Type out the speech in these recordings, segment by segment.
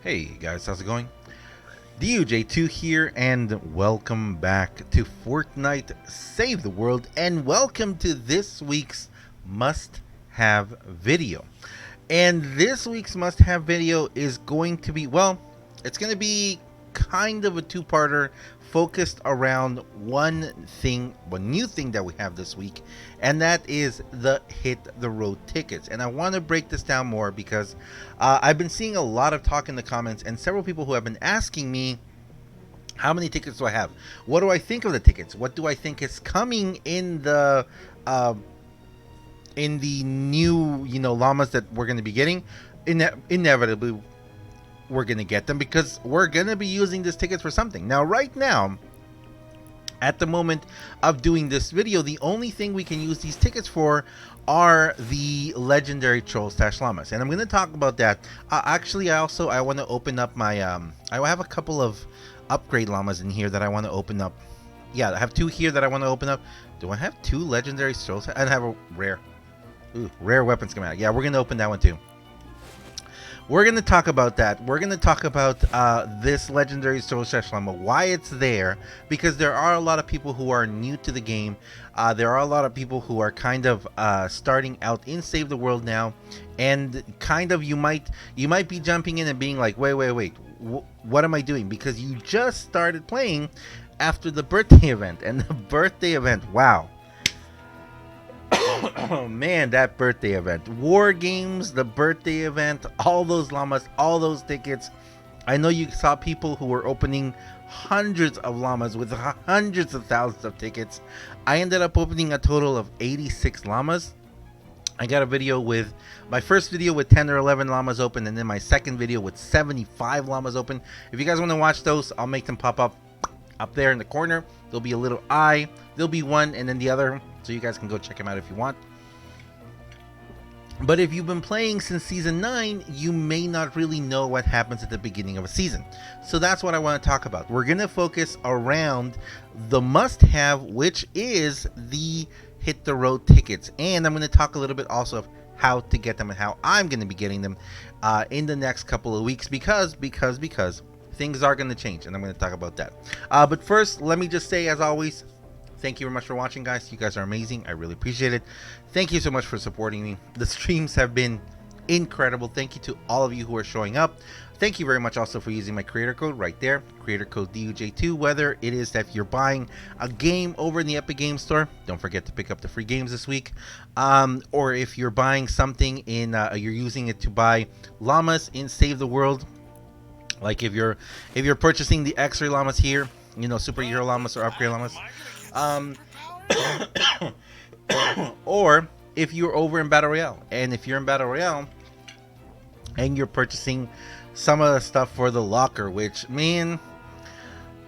Hey guys, how's it going? DUJ2 here, and welcome back to Fortnite Save the World, and welcome to this week's must-have video. And this week's must-have video is going to be, well, it's going to be kind of a two-parter focused around one new thing that we have this week, and that is the Hit the Road tickets. And I want to break this down more because I've been seeing a lot of talk in the comments, and several people who have been asking me, how many tickets do I have? What do I think of the tickets? What do I think is coming in the new, llamas that we're going to be getting? Inevitably, we're going to get them because we're going to be using these tickets for something. Now, right now, at the moment of doing this video, the only thing we can use these tickets for are the legendary troll stash llamas, and I'm going to talk about that. Actually, I want to open up my I have a couple of upgrade llamas in here that I want to open up. Yeah, I have two here that I want to open up. Do I have two legendary troll stash? I have a rare. Ooh, rare weapon schematic. Yeah, we're going to open that one too. We're going to talk about that. We're going to talk about this legendary troll stash llama, why it's there, because there are a lot of people who are new to the game. There are a lot of people who are kind of starting out in Save the World now, and kind of you might be jumping in and being like, wait, what am I doing? Because you just started playing after the birthday event, and the birthday event, wow. Oh man, that birthday event, war games, the birthday event, all those llamas, all those tickets. I know you saw people who were opening hundreds of llamas with hundreds of thousands of tickets. I ended up opening a total of 86 llamas. I got a video with my first video with 10 or 11 llamas open, and then my second video with 75 llamas open. If you guys want to watch those, I'll make them pop up there in the corner. There'll be a little eye, there'll be one and then the other, so you guys can go check them out if you want. But if you've been playing since season 9, you may not really know what happens at the beginning of a season. So that's what I want to talk about. We're going to focus around the must-have, which is the Hit the Road tickets. And I'm going to talk a little bit also of how to get them and how I'm going to be getting them in the next couple of weeks, because things are going to change, and I'm going to talk about that. But first, let me just say, as always, thank you very much for watching, guys. You guys are amazing. I really appreciate it. Thank you so much for supporting me. The streams have been incredible. Thank you to all of you who are showing up. Thank you very much also for using my creator code right there, creator code DUJ2, whether it is that you're buying a game over in the Epic Games Store. Don't forget to pick up the free games this week. Or if you're buying something in, you're using it to buy llamas in Save the World. Like if you're purchasing the X-ray llamas here, superhero llamas or upgrade llamas. Or if you're over in Battle Royale, and if you're in Battle Royale and you're purchasing some of the stuff for the locker, which, man,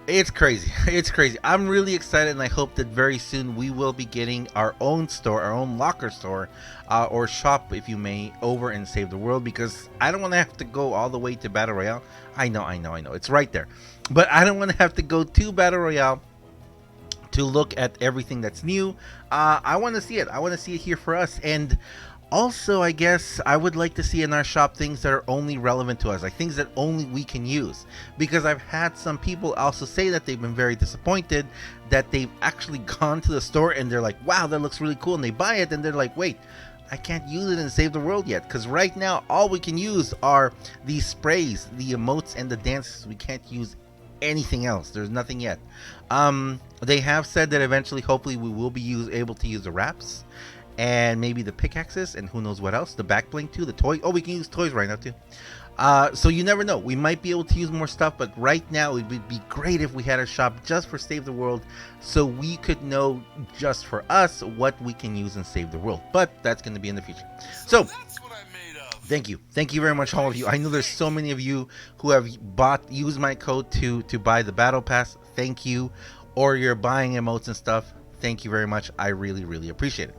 it's crazy. It's crazy. I'm really excited, and I hope that very soon we will be getting our own store, our own locker store, or shop, if you may, over in Save the World, because I don't want to have to go all the way to Battle Royale. I know. It's right there. But I don't want to have to go to Battle Royale to look at everything that's new. I want to see it. I want to see it here for us. And also, I guess I would like to see in our shop things that are only relevant to us, like things that only we can use. Because I've had some people also say that they've been very disappointed that they've actually gone to the store and they're like, wow, that looks really cool, and they buy it and they're like, wait, I can't use it in Save the World yet, because right now all we can use are these sprays, the emotes, and the dances. We can't use anything else. There's nothing yet. They have said that eventually, hopefully, we will be able to use the wraps and maybe the pickaxes and who knows what else, the back bling too, the toy. Oh, we can use toys right now too. So you never know, we might be able to use more stuff, but right now it would be great if we had a shop just for Save the World, so we could know just for us what we can use and Save the World. But that's going to be in the future. So thank you very much, all of you. I know there's so many of you who have used my code to buy the battle pass. Thank you. Or you're buying emotes and stuff. Thank you very much. I really appreciate it.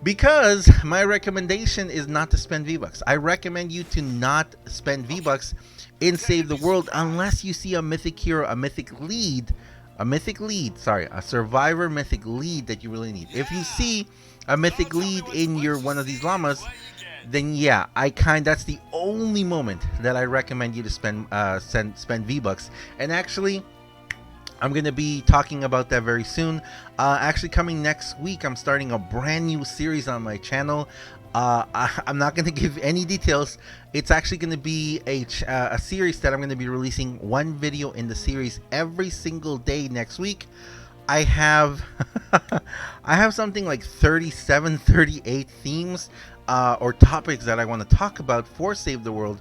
Because my recommendation is not to spend V-Bucks. I recommend you to not spend V-Bucks in Save the World unless you see a mythic hero, a survivor mythic lead that you really need. If you see a mythic lead in one of these llamas, then yeah, that's the only moment that I recommend you to spend V-Bucks. And actually, I'm going to be talking about that very soon. Actually, coming next week, I'm starting a brand new series on my channel. I'm not going to give any details. It's actually going to be a series that I'm going to be releasing one video in the series every single day next week. I have I have something like 37, 38 themes or topics that I want to talk about for Save the World,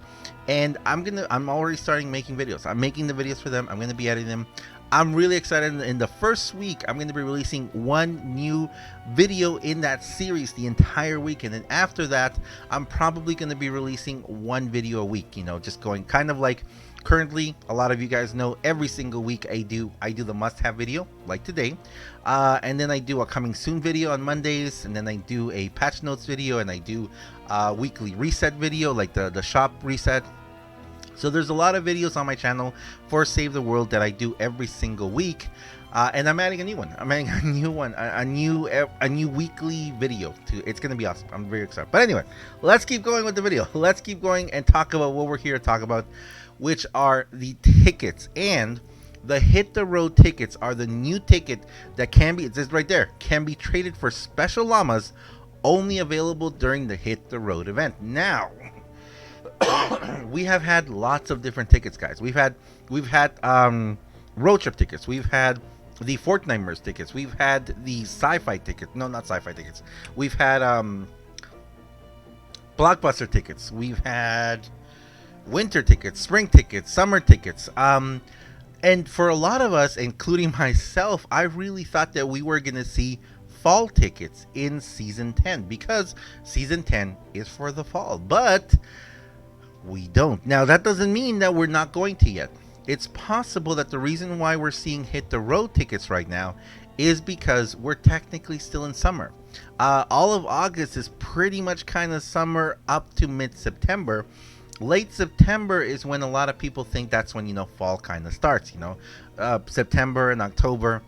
and I'm already starting making videos. I'm making the videos for them. I'm going to be editing them. I'm really excited. In the first week, I'm going to be releasing one new video in that series the entire week, and then after that, I'm probably going to be releasing one video a week. You know, just going kind of like currently. A lot of you guys know every single week I do the must-have video like today, and then I do a coming soon video on Mondays, and then I do a patch notes video, and I do a weekly reset video like the shop reset. So there's a lot of videos on my channel for Save the World that I do every single week, and I'm adding a new one. I'm adding a new one, a new weekly video. It's gonna be awesome. I'm very excited. But anyway, let's keep going with the video. Let's keep going and talk about what we're here to talk about, which are the tickets. And the Hit the Road tickets are the new ticket that can be, it says right there, can be traded for special llamas, only available during the Hit the Road event. Now, we have had lots of different tickets, guys. We've had road trip tickets. We've had the Fortnite merge tickets. We've had the sci-fi tickets. No, not sci-fi tickets. We've had blockbuster tickets. We've had winter tickets, spring tickets, summer tickets. And for a lot of us, including myself, I really thought that we were gonna see fall tickets in season 10 because season 10 is for the fall. But we don't. Now, that doesn't mean that we're not going to yet. It's possible that the reason why we're seeing Hit the Road tickets right now is because we're technically still in summer. All of August is pretty much kind of summer up to mid-September. Late September is when a lot of people think that's when, you know, fall kind of starts, you know, September and October,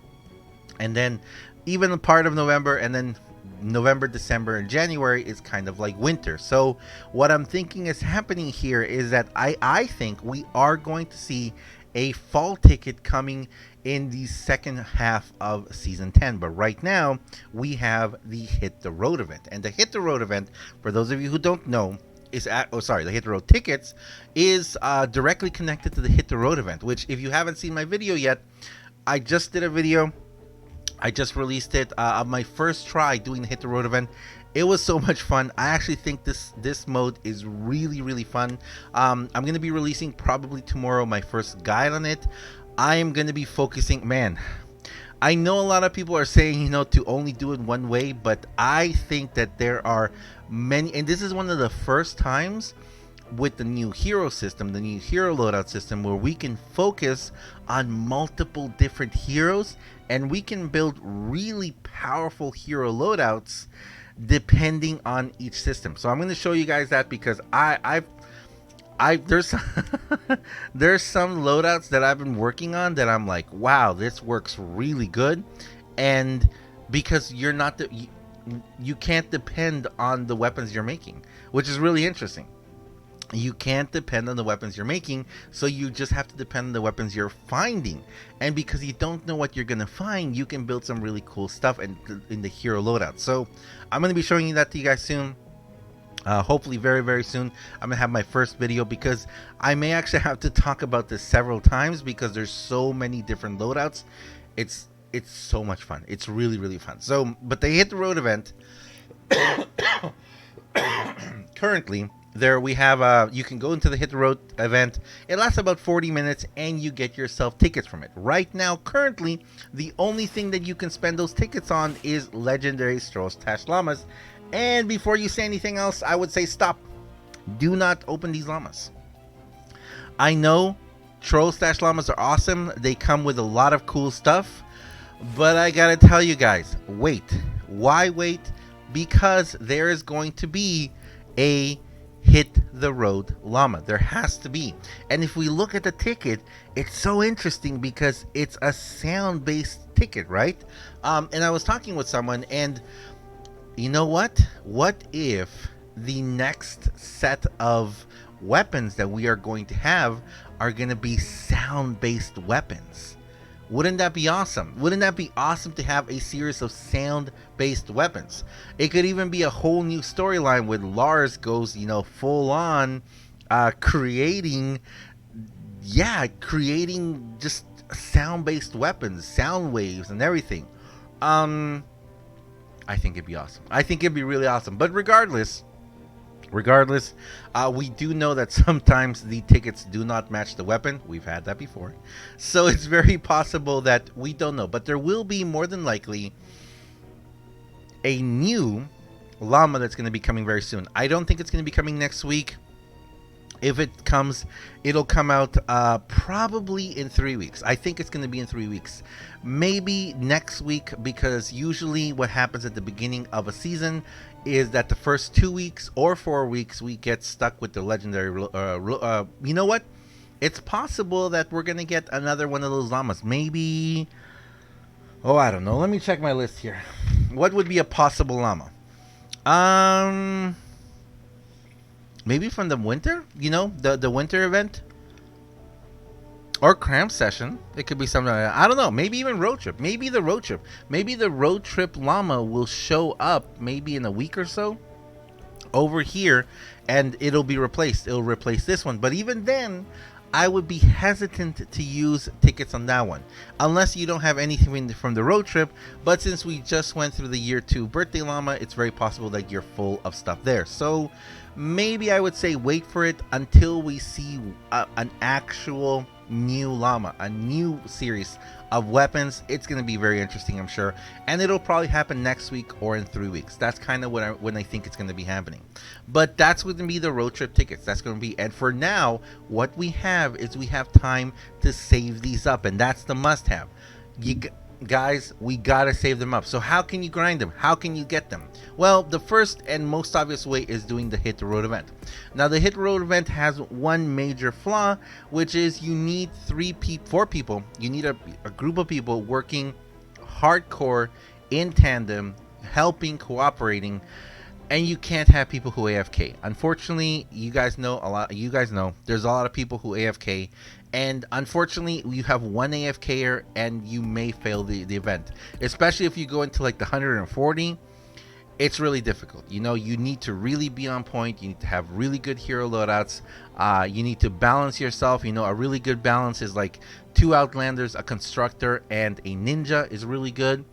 and then even a part of November, and then November, December, and January is kind of like winter. So what I'm thinking is happening here is that I think we are going to see a fall ticket coming in the second half of season 10. But right now we have the Hit the Road event, and the Hit the Road event, for those of you who don't know, is the Hit the Road tickets is directly connected to the Hit the Road event, which, if you haven't seen my video yet, I just did a video. I just released it of my first try doing the Hit the Road event. It was so much fun. I actually think this mode is really fun. I'm going to be releasing probably tomorrow my first guide on it. I am going to be focusing, man, I know a lot of people are saying, you know, to only do it one way, but I think that there are many, and this is one of the first times with the new hero system, the new hero loadout system, where we can focus on multiple different heroes, and we can build really powerful hero loadouts depending on each system. So I'm going to show you guys that, because there's there's some loadouts that I've been working on that I'm like, wow, this works really good. And because you can't depend on the weapons you're making, which is really interesting. You can't depend on the weapons you're making, so you just have to depend on the weapons you're finding. And because you don't know what you're gonna find, you can build some really cool stuff in the hero loadout. So I'm gonna be showing you that to you guys soon. Hopefully very soon. I'm gonna have my first video, because I may actually have to talk about this several times, because there's so many different loadouts. It's so much fun. It's really fun. So, but the Hit the Road event currently, there we have you can go into the Hit the Road event. It lasts about 40 minutes, and you get yourself tickets from it. Right now, currently, the only thing that you can spend those tickets on is legendary Llamas. And before you say anything else, I would say stop. Do not open these llamas. I know Llamas are awesome. They come with a lot of cool stuff, but I gotta tell you guys, wait. Why wait? Because there is going to be a Hit the Road llama. There has to be. And if we look at the ticket, it's so interesting because it's a sound-based ticket, right? And I was talking with someone, and you know what? What if the next set of weapons that we are going to have are going to be sound-based weapons. Wouldn't that be awesome? Wouldn't that be awesome to have a series of sound-based weapons? It could even be a whole new storyline with Lars goes, full on creating just sound-based weapons, sound waves and everything. I think it'd be awesome. I think it'd be really awesome. But regardless, we do know that sometimes the tickets do not match the weapon. We've had that before. So it's very possible that we don't know. But there will be more than likely a new llama that's going to be coming very soon. I don't think it's going to be coming next week. If it comes, it'll come out probably in 3 weeks. I think it's going to be in 3 weeks. Maybe next week, because usually what happens at the beginning of a season is that the first 2 weeks or 4 weeks we get stuck with the legendary. You know what? It's possible that we're going to get another one of those llamas. Maybe. Oh, I don't know. Let me check my list here. What would be a possible llama? Maybe from the winter, the winter event, or cramp session. It could be something like that. I don't know. Maybe even road trip. Maybe the road trip llama will show up maybe in a week or so over here, and it'll be replaced. It'll replace this one. But even then, I would be hesitant to use tickets on that one, unless you don't have anything from the road trip. But since we just went through the year 2 birthday llama, it's very possible that you're full of stuff there. So maybe I would say wait for it until we see an actual new llama, a new series of weapons. It's going to be very interesting, I'm sure, and it'll probably happen next week or in 3 weeks. That's kind of when I think it's going to be happening. But that's going to be the road trip tickets. That's going to be, and for now, what we have is we have time to save these up, and that's the must-have. Guys, we gotta save them up. So how can you grind them? How can you get them? Well, the first and most obvious way is doing the Hit the Road event. Now, the Hit the Road event has one major flaw, which is you need 4 people. You need a group of people working hardcore in tandem, helping, cooperating, and you can't have people who AFK. Unfortunately, you guys know there's a lot of people who AFK. And unfortunately, you have one AFKer and you may fail the event. Especially if you go into like the 140, it's really difficult. You need to really be on point. You need to have really good hero loadouts. You need to balance yourself. A really good balance is like 2 Outlanders, a Constructor, and a Ninja is really good.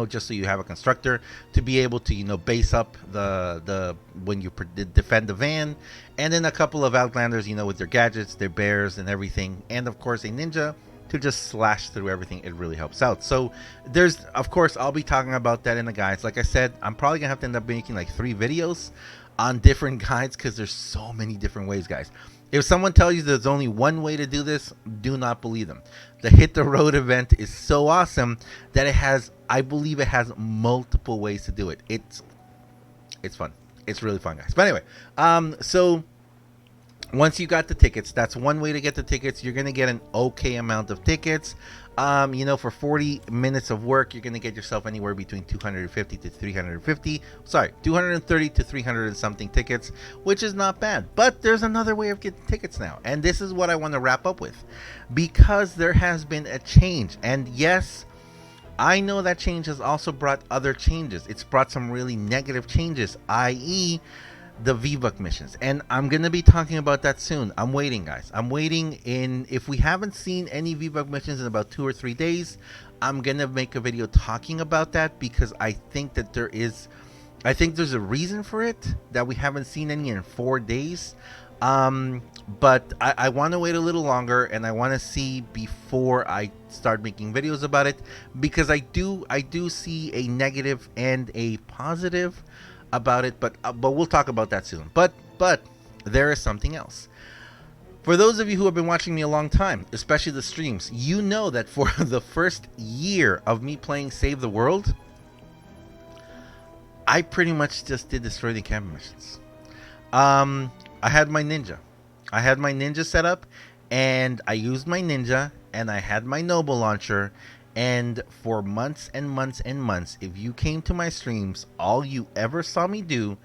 Just so you have a Constructor to be able to, base up the when you defend the van, and then a couple of Outlanders, with their gadgets, their bears, and everything, and of course a Ninja to just slash through everything. It really helps out. So there's, of course, I'll be talking about that in the guides. Like I said, I'm probably gonna have to end up making like 3 videos on different guides because there's so many different ways, guys. If someone tells you there's only one way to do this, do not believe them. The Hit the Road event is so awesome that I believe it has multiple ways to do it. It's fun. It's really fun, guys. But anyway, so once you got the tickets, that's one way to get the tickets. You're going to get an okay amount of tickets. For 40 minutes of work, you're going to get yourself anywhere between 250 to 350. Sorry, 230 to 300 and something tickets, which is not bad. But there's another way of getting tickets now. And this is what I want to wrap up with. Because there has been a change. And yes, I know that change has also brought other changes. It's brought some really negative changes, i.e., the VBUC missions, and I'm gonna be talking about that soon. I'm waiting, guys. I'm waiting. If we haven't seen any VBUC missions in about 2 or 3 days, I'm gonna make a video talking about that, because I think there's a reason for it that we haven't seen any in 4 days. But I want to wait a little longer, and I want to see before I start making videos about it, because I do see a negative and a positive about it, but we'll talk about that soon. But there is something else. For those of you who have been watching me a long time, especially the streams, you know that for the first year of me playing Save the World, I pretty much just did destroy the camp missions. I had my ninja set up, and I used my ninja, and I had my noble launcher, And for months and months and months, if you came to my streams, all you ever saw me do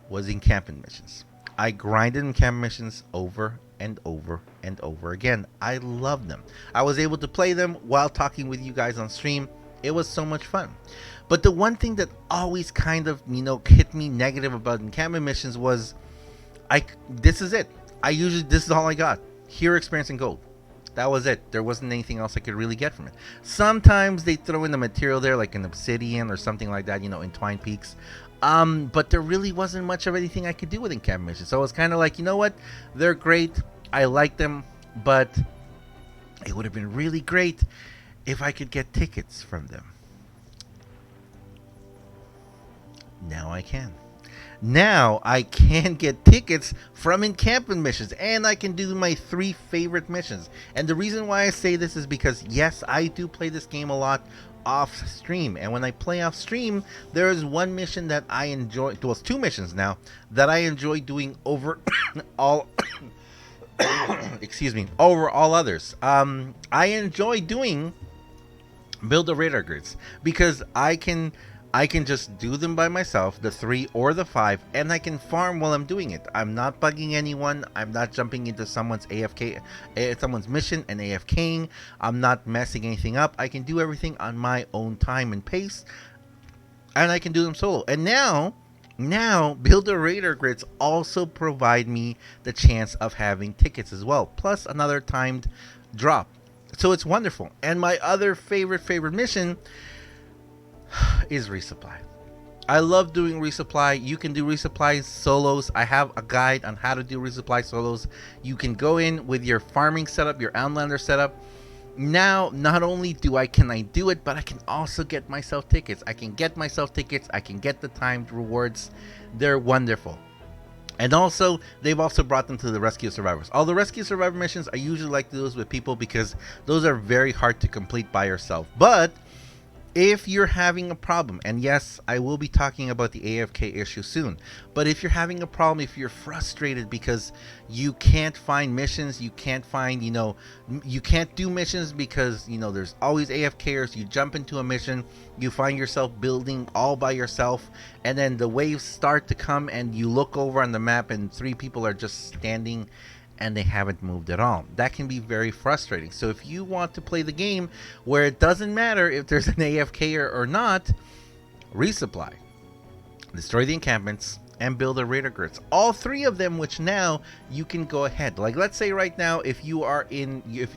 was encampment missions. I grinded encampment missions over and over and over again. I loved them. I was able to play them while talking with you guys on stream. It was so much fun. But the one thing that always kind of, hit me negative about encampment missions was this is it. This is all I got. Hero experience and gold. That was it. There wasn't anything else I could really get from it. Sometimes they throw in the material there, like an obsidian or something like that, in Twine Peaks. But there really wasn't much of anything I could do with encampment missions. So I was kind of like, you know what? They're great. I like them, but it would have been really great if I could get tickets from them. Now I can. Now I can get tickets from encampment missions, and I can do my 3 favorite missions. And the reason why I say this is because, yes, I do play this game a lot off stream, and when I play off stream, there is one mission that I enjoy, well, it's 2 missions now that I enjoy doing over all excuse me, over all others. I enjoy doing build a radar grids because I can just do them by myself, the 3 or the 5, and I can farm while I'm doing it. I'm not bugging anyone. I'm not jumping into someone's someone's mission and AFKing. I'm not messing anything up. I can do everything on my own time and pace, and I can do them solo. And now build a radar grids also provide me the chance of having tickets as well, plus another timed drop. So it's wonderful. And my other favorite mission is resupply. I love doing resupply. You can do resupply solos. I have a guide on how to do resupply solos. You can go in with your farming setup, your Outlander setup. Now, not only can I do it, but I can also get myself tickets. I can get the timed rewards. They're wonderful. And also, they've also brought them to the Rescue Survivors. All the Rescue Survivor missions, I usually like to do those with people because those are very hard to complete by yourself. But if you're having a problem, and yes, I will be talking about the AFK issue soon, but if you're having a problem, if you're frustrated because you can't find missions, you can't do missions because, there's always AFKers, you jump into a mission, you find yourself building all by yourself, and then the waves start to come and you look over on the map and 3 people are just standing and they haven't moved at all. That can be very frustrating. So if you want to play the game where it doesn't matter if there's an AFK or not, resupply, destroy the encampments, and build a radar grids. All 3 of them, which now you can go ahead. Like, let's say right now, if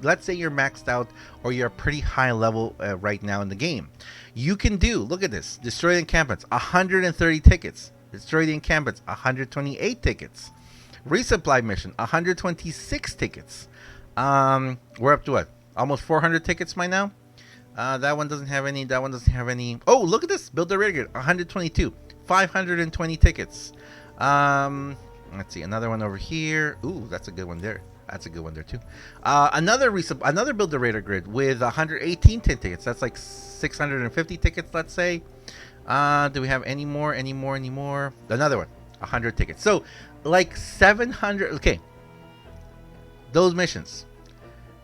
let's say you're maxed out or you're a pretty high level right now in the game, you can look at this, destroy the encampments, 130 tickets. Destroy the encampments, 128 tickets. Resupply mission, 126 tickets. We're up to what? Almost 400 tickets by now. That one doesn't have any. Oh, look at this. Build a radar grid, 122. 520 tickets. Let's see. Another one over here. Ooh, that's a good one there. That's a good one there too. Another build a radar grid with 118 tickets. That's like 650 tickets, let's say. Do we have any more? Another one. 100 tickets. So like 700. Okay, those missions,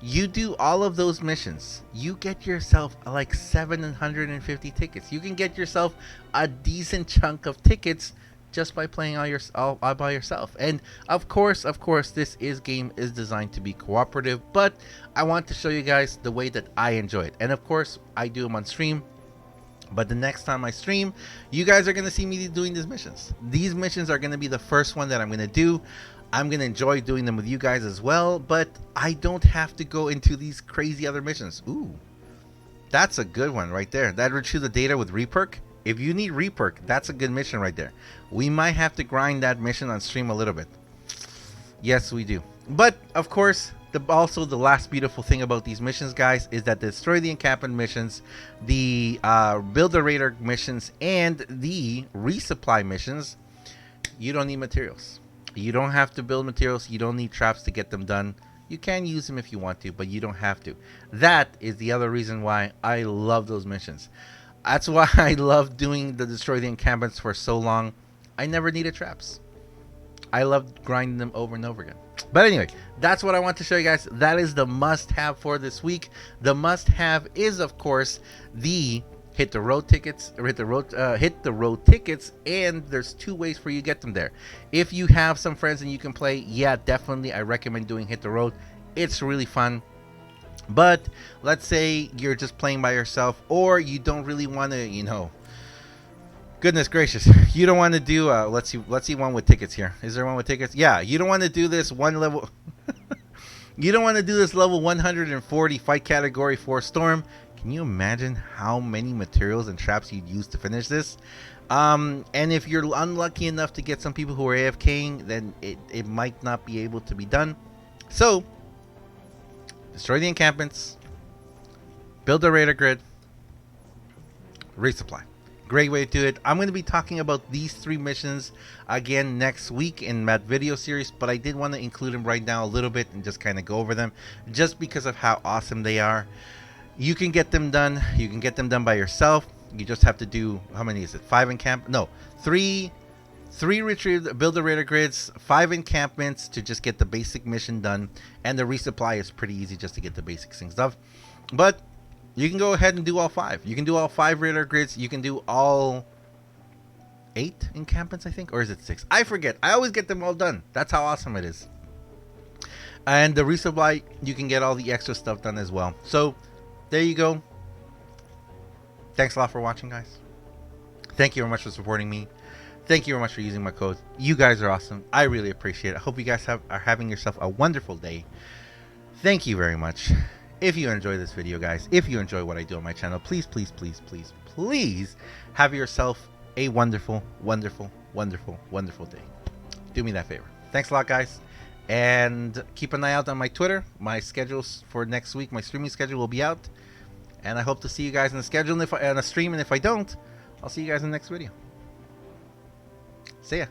you do all of those missions, you get yourself like 750 tickets. You can get yourself a decent chunk of tickets just by playing all by yourself. And of course this game is designed to be cooperative, but I want to show you guys the way that I enjoy it. And of course I do them on stream. But the next time I stream, you guys are going to see me doing these missions. These missions are going to be the first one that I'm going to do. I'm going to enjoy doing them with you guys as well, but I don't have to go into these crazy other missions. Ooh, that's a good one right there. That retrieve the data with reperk. If you need reperk, that's a good mission right there. We might have to grind that mission on stream a little bit. Yes, we do. But of course, also the last beautiful thing about these missions, guys, is that the destroy the encampment missions, the build a radar missions, and the resupply missions, you don't need materials. You don't have to build materials. You don't need traps to get them done. You can use them if you want to, but you don't have to. That is the other reason why I love those missions. That's why I love doing the destroy the encampments for so long. I never needed traps. I loved grinding them over and over again. But anyway, that's what I want to show you guys. That is the must-have for this week. The must-have is, of course, the hit the road tickets, or hit the road tickets, and there's two ways for you to get them there. If you have some friends and you can play, yeah, definitely, I recommend doing hit the road. It's really fun. But let's say you're just playing by yourself, or you don't really want to, you know, goodness gracious, you don't want to do let's see one with tickets here. Is there one with tickets? Yeah, you don't want to do this one level. You don't want to do this level 140 fight category 4 storm. Can you imagine how many materials and traps you'd use to finish this? And if you're unlucky enough to get some people who are AFKing, then it might not be able to be done. So destroy the encampments, build a radar grid, resupply. Great way to do it. I'm going to be talking about these 3 missions again next week in that video series, but I did want to include them right now a little bit and just kind of go over them just because of how awesome they are. You can get them done. You can get them done by yourself. You just have to do, how many is it? 5 encamp? No, 3 retrieve, build the radar grids, 5 encampments to just get the basic mission done, and the resupply is pretty easy just to get the basic things done. But you can go ahead and do all 5. You can do all 5 radar grids. You can do all 8 encampments, I think, or is it 6? I forget. I always get them all done. That's how awesome it is. And the resupply, you can get all the extra stuff done as well. So there you go. Thanks a lot for watching, guys. Thank you very much for supporting me. Thank you very much for using my code. You guys are awesome. I really appreciate it. I hope you guys are having yourself a wonderful day. Thank you very much. If you enjoy this video, guys, if you enjoy what I do on my channel, please, please, please, please, please have yourself a wonderful, wonderful, wonderful, wonderful day. Do me that favor. Thanks a lot, guys. And keep an eye out on my Twitter. My schedules for next week, my streaming schedule will be out. And I hope to see you guys in the schedule and on a stream. And if I don't, I'll see you guys in the next video. See ya.